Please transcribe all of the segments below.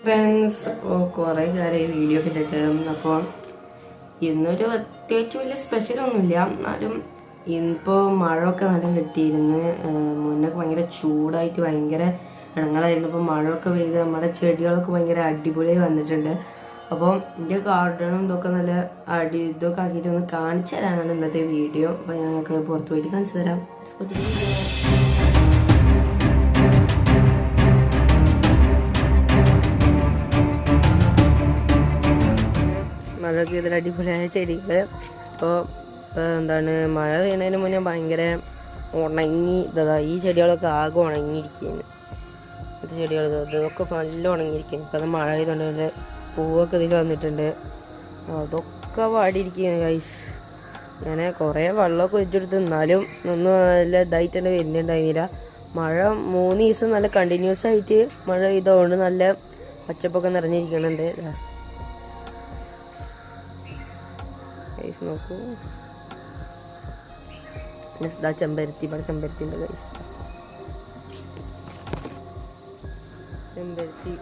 Friends, അപ്പോൾ കുറേ കാര്യം വീഡിയോ ഒക്കെ ഇട്ടിട്ട് അപ്പോൾ ഇന്നൊരു പ്രത്യേകിച്ച് വലിയ സ്പെഷ്യലൊന്നുമില്ല. എന്നാലും ഇന്നിപ്പോൾ മഴയൊക്കെ നല്ല കിട്ടിയിരുന്നു. മുന്നൊക്കെ ഭയങ്കര ചൂടായിട്ട് ഭയങ്കര ഇടങ്ങളായിരുന്നു. ഇപ്പോൾ മഴയൊക്കെ പെയ്ത് നമ്മുടെ ചെടികളൊക്കെ ഭയങ്കര അടിപൊളിയായി വന്നിട്ടുണ്ട്. അപ്പം എൻ്റെ ഗാർഡനും ഇതൊക്കെ നല്ല ഇതൊക്കെ ആക്കിയിട്ട് ഒന്ന് കാണിച്ചു തരാനാണ് ഇന്നത്തെ വീഡിയോ. അപ്പോൾ ഞങ്ങൾക്ക് പുറത്ത് പോയിട്ട് കാണിച്ചു തരാം. മഴയൊക്കെ ഇതിൽ അടിപൊളിയായ ചെടികൾ. അപ്പോൾ എന്താണ്, മഴ പെയ്യുന്നതിന് മുന്നേ ഭയങ്കര ഉണങ്ങി ഈ ചെടികളൊക്കെ ആകെ ഉണങ്ങിയിരിക്കുകയാണ്. ഇത് ചെടികൾ ഇതൊക്കെ നല്ല ഉണങ്ങിയിരിക്കുകയാണ്. ഇപ്പം അത് മഴ പെയ്തുകൊണ്ട് അതിൻ്റെ പൂവൊക്കെ ഇതിൽ വന്നിട്ടുണ്ട്. അതൊക്കെ വാടിയിരിക്കുകയാണ് ഗൈസ്. ഞാൻ കുറേ വെള്ളമൊക്കെ ഒഴിച്ചെടുത്ത് എന്നാലും ഒന്നും നല്ല ഇതായിട്ട് തന്നെ വരുന്നുണ്ടായിരുന്നില്ല. മഴ 3 ദിവസം നല്ല കണ്ടിന്യൂസ് ആയിട്ട് മഴ പെയ്തതുകൊണ്ട് നല്ല പച്ചപ്പൊക്കെ നിറഞ്ഞിരിക്കുന്നുണ്ട്. ഗൈസ് നോക്കൂ, ചെമ്പരത്തി ഇവിടെ ചെമ്പരത്തി ഉണ്ട് ഗൈസ്. ചെമ്പരത്തി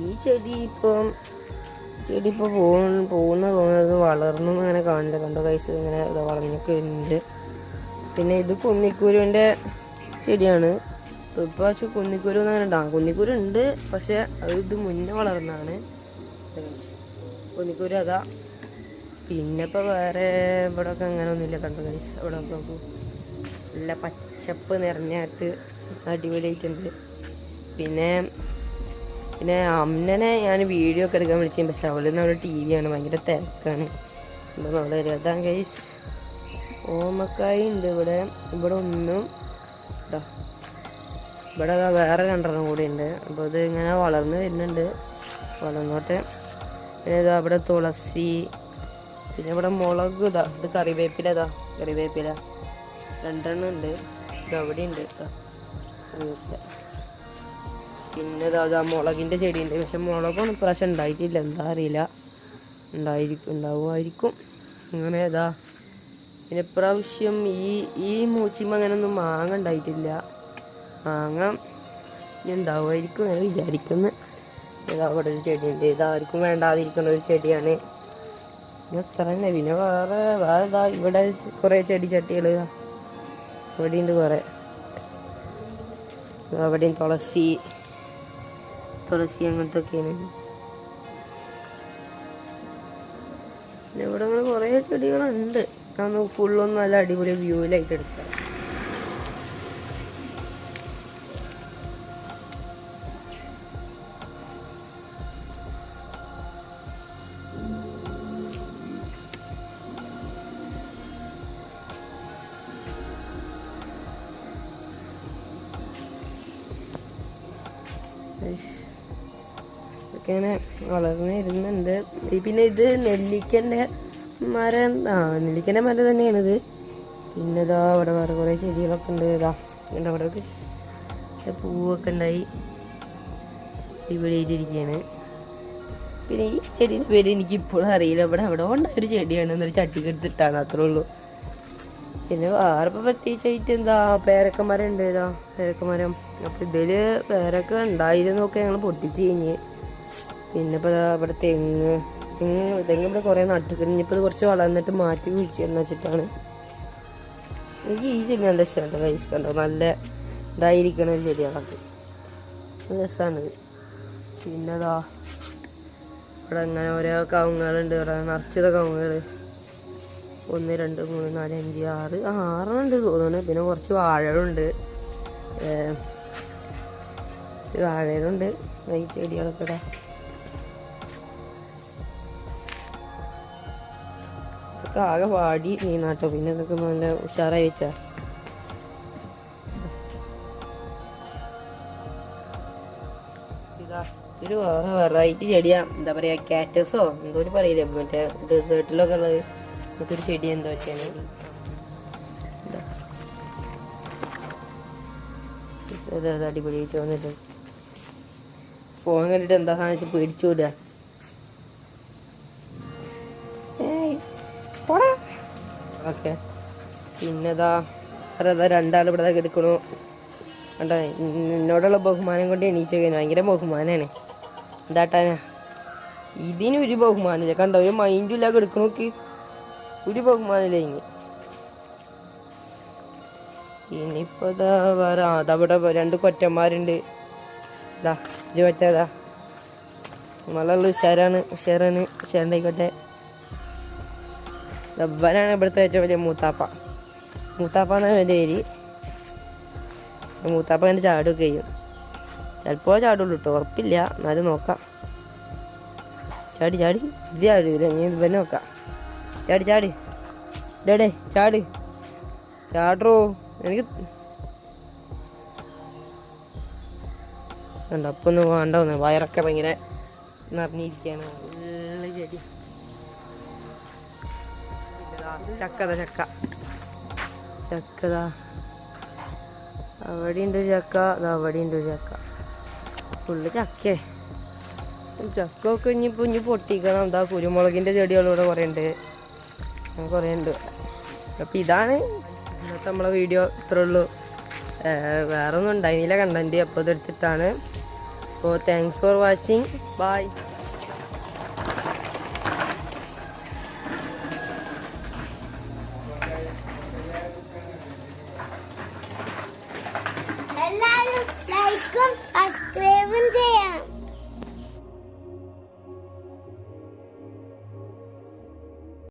ഈ ചെടി ഇപ്പോൾ പോകുന്നത് വളർന്നു അങ്ങനെ കാണില്ല. കണ്ടോ ഗൈസ്, ഇങ്ങനെ വളഞ്ഞൊക്കെ വരുന്നുണ്ട്. പിന്നെ ഇത് കുന്നിക്കുരുവിൻ്റെ ചെടിയാണ്. ഇപ്രാവശ്യം കുന്നിക്കുരു അങ്ങനെ ഉണ്ടാകും. കുന്നിക്കുരു ഉണ്ട്, പക്ഷെ ഇത് മുന്നേ വളർന്നതാണ് കുന്നിക്കുരു. അതാ പിന്നെ ഇപ്പോൾ വേറെ ഇവിടെ ഒക്കെ അങ്ങനെ ഒന്നുമില്ല. കണ്ടു ഗൈസ്, ഇവിടെ നോക്കൂ, നല്ല പച്ചപ്പ് നിറഞ്ഞായിട്ട് അടിപൊളിയായിട്ടുണ്ട്. പിന്നെ അമ്മനെ ഞാൻ വീഡിയോ ഒക്കെ എടുക്കാൻ വിളിച്ചു, പക്ഷെ അവള് നമ്മുടെ TV ആണ്, ഭയങ്കര തിരക്കാണ്. അപ്പോൾ നമ്മളെ അതാണ് ഗൈസ്. ഓമക്കായി ഉണ്ട് ഇവിടെ ഒന്നും കേട്ടോ. ഇവിടെ വേറെ 2 കൂടി ഉണ്ട്. അപ്പോൾ ഇത് ഇങ്ങനെ വളർന്ന് വരുന്നുണ്ട്, വളർന്നോട്ടെ. പിന്നെ ഇതാ ഇവിടെ തുളസി, പിന്നെ ഇവിടെ മുളക്, ഇത് കറിവേപ്പില, കറിവേപ്പില 2 ഉണ്ട്. ഇത് അവിടെ ഉണ്ട് കറിവേപ്പില. പിന്നെ ഇതാ മുളകിൻ്റെ ചെടി ഉണ്ട്, പക്ഷെ മുളകൊന്നും ഇപ്രാവശ്യം ഉണ്ടായിട്ടില്ല. എന്താ അറിയില്ല, ഉണ്ടാവുമായിരിക്കും. അങ്ങനെ പിന്നെ ഇപ്രാവശ്യം ഈ മൂച്ചിമ്മ അങ്ങനെ ഒന്നും മാങ്ങ ഉണ്ടായിട്ടില്ല. മാങ്ങ ഉണ്ടാവുമായിരിക്കും അങ്ങനെ വിചാരിക്കുന്നു. അവിടെ ഒരു ചെടിയുണ്ട്, ഇതാർക്കും വേണ്ടാതിരിക്കുന്ന ഒരു ചെടിയാണ്. പിന്നെ അത്ര തന്നെ. പിന്നെ വേറെ ഇവിടെ കുറേ ചെടി ചട്ടികൾ ഇവിടെയുണ്ട് കുറേ. അവിടെയും തുളസി അങ്ങനത്തെ ഒക്കെയാണ്. പിന്നെ ഇവിടെ അങ്ങനെ കുറേ ചെടികളുണ്ട്. ഞാൻ ഫുള്ളൊന്നും നല്ല അടിപൊളി വ്യൂവിലായിട്ട് എടുക്കാം. ഇങ്ങനെ വളർന്നിരുന്നുണ്ട്. പിന്നെ ഇത് നെല്ലിക്കൻ്റെ മരം തന്നെയാണിത്. പിന്നെ അവിടെ വേറെ കുറേ ചെടികളൊക്കെ ഉണ്ട്. അവിടെ പൂവൊക്കെ ഉണ്ടായി ഇവിടെയിരിക്കുകയാണ്. പിന്നെ ഈ ചെടീൻ്റെ പേര് എനിക്കിപ്പോഴും അറിയില്ല. അവിടെ ഉണ്ടായൊരു ചെടിയാണ്, എന്നൊരു ചട്ടിക്ക് എടുത്തിട്ടാണ്, അത്രേ ഉള്ളൂ. പിന്നെ വേറെ ഇപ്പോൾ പ്രത്യേകിച്ചായിട്ട് പേരക്കമരം ഉണ്ട്. പേരക്കമരം. അപ്പം ഇതിൽ പേരക്ക ഉണ്ടായിരുന്നൊക്കെ ഞങ്ങൾ പൊട്ടിച്ച് കഴിഞ്ഞ്. പിന്നെ ഇപ്പോൾ ഇവിടെ തെങ്ങ് ഇവിടെ കുറേ നട്ടിട്ടുണ്ട്. ഇപ്പോൾ ഇത് കുറച്ച് വളർന്നിട്ട് മാറ്റി കുഴിച്ചിടണം വെച്ചിട്ടാണ്. എനിക്ക് ഈ ചെടി നല്ല ഇഷ്ടമാണ് കൈസ്. കണ്ടോ, നല്ല ഇതായിരിക്കണ ഒരു ചെടികളൊക്കെ രസമാണിത്. പിന്നെ ഇവിടെ അങ്ങനെ ഓരോ കവുങ്ങുകളുണ്ട്. ഇവിടെ നിറച്ചത് കവുങ്ങുകൾ 1 2 3 4 5 6 ഉണ്ട് തോന്നുന്നു. പിന്നെ കുറച്ച് വാഴകളുണ്ട്. ഈ ചെടികളൊക്കെ ഇതൊക്കെ ആകെ വാടി നീനാട്ടോ. പിന്നെ ഇതൊക്കെ നല്ല ഉഷാറായി വെച്ചാ. ഒരു വേറെ വെറൈറ്റി ചെടിയാ, എന്താ പറയാ, കാറ്റസോ എന്തോ പറയില്ലേ, മറ്റേ ഡെസേർട്ടിലൊക്കെ ഉള്ളത്. അതൊരു ചെടി എന്തോ വെച്ചാണ്. അടിപൊളി ചോന്നിട്ട് ഫോൺ കണ്ടിട്ട് എന്താ സാധിച്ച് പേടിച്ചു വിടുക. ഓക്കെ. പിന്നെ 2 ആൾ ഇവിടെ എടുക്കണു. കണ്ടോ എന്നോടുള്ള ബഹുമാനം കൊണ്ട് എണീച്ചു കഴിഞ്ഞു. ഭയങ്കര ബഹുമാനാണ്. എന്താട്ടാനാ ഇതിനൊരു ബഹുമാനമില്ല. കണ്ടോ ഒരു മൈൻഡില്ല കിടക്കണോക്ക്. ഒരു ബഹുമാനമില്ല ഇനി. ഇനിയിപ്പോ ഇതാ വേറെ അതവിടെ 2 കൊറ്റന്മാരുണ്ട്. ഇതാ ഇത് വെച്ചതാ നമ്മളുള്ള ഉഷാറായിക്കോട്ടെ. ഡബ്ബനാണ് ഇവിടുത്തെ ഏറ്റവും വലിയ മൂത്താപ്പ എന്നാണ് എൻ്റെ പേര്. മൂത്താപ്പ അങ്ങനെ ചാടുകയൊക്കെ ചെയ്യും. ചിലപ്പോൾ ചാടുള്ളൂ കേട്ടോ, ഉറപ്പില്ല. എന്നാലും നോക്കാം. ചാടി ഇത് ചാടില്ല. ഇനി ഇത് തന്നെ നോക്കാം. ചാടി ഡേ ചാടോ. എനിക്ക് കണ്ടോ അപ്പം ഒന്ന് വേണ്ട. വയറൊക്കെ ഭയങ്കര നിറഞ്ഞിരിക്കുകയാണ്. ഉള്ള ചെടി. ചക്കതാ അവിടെ ഉണ്ട് ഒരു ചക്ക. അവിടെ ഉണ്ട് ഒരു ചക്ക. ഫുള്ള് ചക്കേ. ചക്കൊക്കെ ഇനി പൊട്ടിക്കണം. എന്താ കുരുമുളകിൻ്റെ ചെടികളിവിടെ കുറേ ഉണ്ട്. അപ്പം ഇതാണ് ഇന്നത്തെ നമ്മളെ വീഡിയോ. ഇത്രേ ഉള്ളൂ. വേറെ ഒന്നും ഉണ്ടായിരുന്നില്ല കണ്ടന്റ്. അപ്പോൾ ഇതെടുത്തിട്ടാണ്. അപ്പോൾ താങ്ക്സ് ഫോർ വാച്ചിങ്. ബൈ. എല്ലാവരും ലൈക്കും സബ്സ്ക്രൈബും